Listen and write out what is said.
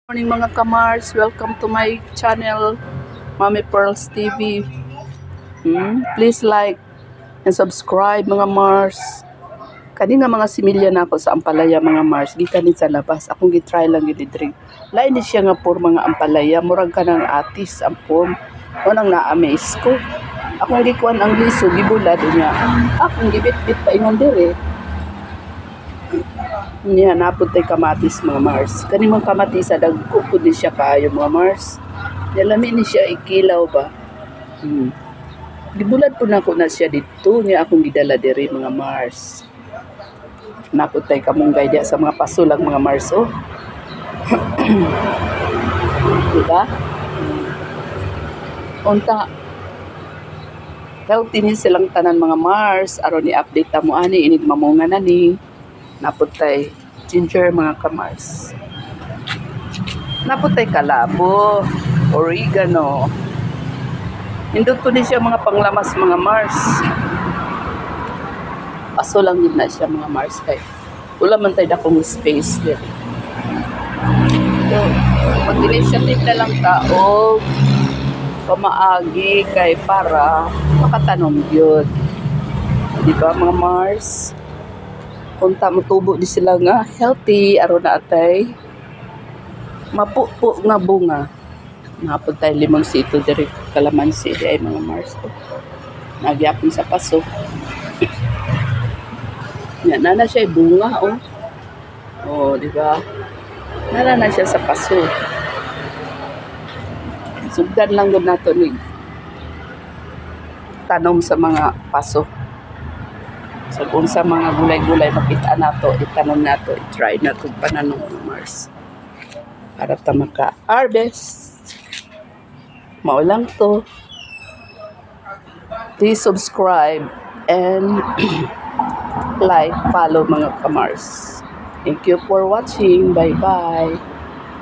Morning mga kamars, welcome to my channel, Mommy Pearls TV. Please like and subscribe mga Mars. Kani nga mga similya na ako sa ampalaya mga Mars, gikan sa labas, akong gitry lang yun i-drink. Lain ni siya nga por mga ampalaya, murag ka ng atis, ampom, o nang na-amaze ko. Akong gikuan ang liso, gibulad niya, akong gibit-bit pa ingon dire. Niya, napuntay kamatis mga Mars. Kanimang kamatis, dagko po din siya kaayo mga Mars. Nalami ni siya ikilaw ba? Gibulad po na ko na siya dito. Niya akong gidala diri mga Mars. Napuntay kamunggay diya sa mga pasulang mga Mars. Oh. Diba? Unta. Healthy ni silang tanan mga Mars. Aron ni update ta mo ani inig mamunga na ni. Naputay ginger mga kamars. Naputay kalabo, oregano. Hindot po din siya mga panglamas mga Mars. Paso lang yun na siya mga Mars kay wala man tayo dakong space din. So, mag-initiative na lang tao pamaagi kay para makatanom yun. Diba mga Mars? Kunta mutubo di sila nga healthy aron na atay mapupo nga bunga. Napod tayo limang sito diri kalamansi di ay mga Mars. Nagyapon sa paso. Yan na siya bunga oh. Oh, di ba? Na siya sa paso. Sugdan lang gud nato ni tanom sa mga paso. So kung sa mga gulay-gulay makita nato, itanom nato, i-try nato pananong mga Mars. Para ta maka-harvest. Maulang to. Please subscribe and like, follow mga kamars. Thank you for watching. Bye-bye.